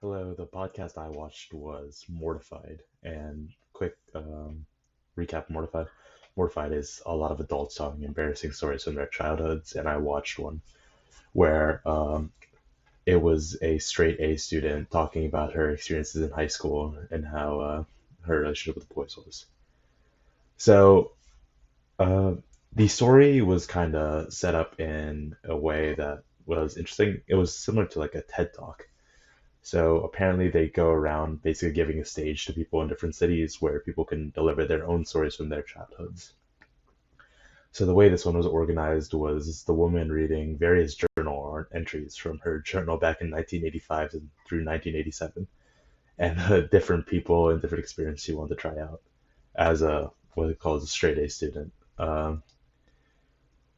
Hello, the podcast I watched was Mortified. And quick recap Mortified. Mortified is a lot of adults telling embarrassing stories from their childhoods, and I watched one where it was a straight A student talking about her experiences in high school and how her relationship with the boys was. So uh, the story was kind of set up in a way that was interesting. It was similar to like a TED Talk. So apparently they go around basically giving a stage to people in different cities where people can deliver their own stories from their childhoods. So the way this one was organized was the woman reading various journal entries from her journal back in 1985 and through 1987, and different people and different experience she wanted to try out as a what it calls a straight A student.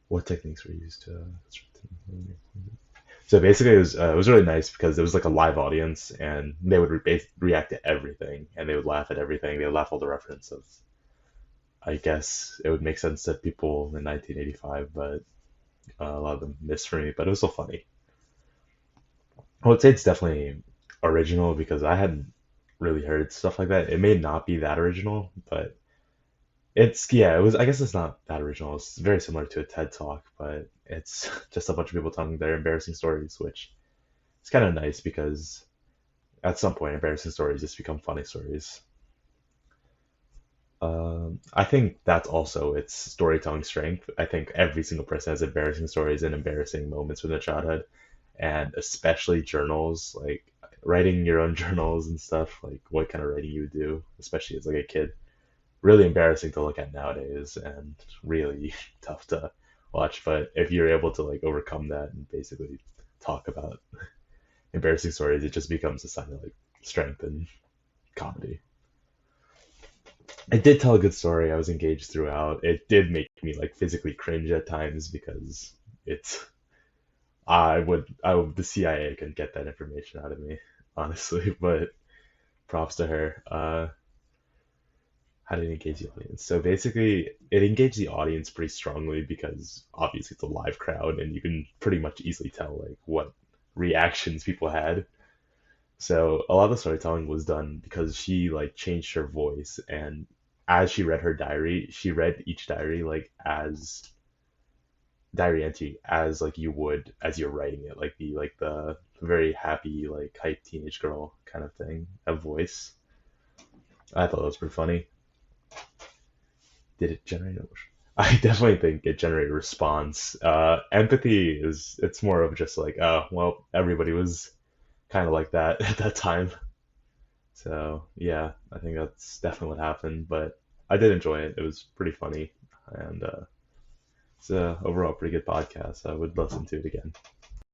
What techniques were used to? So basically, it was really nice because it was like a live audience, and they would react to everything, and they would laugh at everything. They would laugh all the references. I guess it would make sense to people in 1985, but a lot of them missed for me. But it was still funny. I would say it's definitely original because I hadn't really heard stuff like that. It may not be that original, but it's yeah. It was. I guess it's not that original. It's very similar to a TED Talk, but it's just a bunch of people telling their embarrassing stories, which it's kind of nice because at some point, embarrassing stories just become funny stories. I think that's also its storytelling strength. I think every single person has embarrassing stories and embarrassing moments from their childhood, and especially journals, like writing your own journals and stuff, like what kind of writing you would do, especially as like a kid. Really embarrassing to look at nowadays and really tough to watch. But if you're able to like overcome that and basically talk about embarrassing stories, it just becomes a sign of like strength and comedy. I did tell a good story. I was engaged throughout. It did make me like physically cringe at times because it's the CIA couldn't get that information out of me, honestly. But props to her. How did it engage the audience? So basically, it engaged the audience pretty strongly because obviously it's a live crowd and you can pretty much easily tell like what reactions people had. So a lot of the storytelling was done because she like changed her voice, and as she read her diary, she read each diary like as diary entry as like you would as you're writing it, like the very happy like hype teenage girl kind of thing, a voice. I thought that was pretty funny. Did it generate emotion? I definitely think it generated response. Empathy is it's more of just like, oh well, everybody was kind of like that at that time. So yeah, I think that's definitely what happened. But I did enjoy it. It was pretty funny, and it's overall pretty good podcast. I would listen to it again.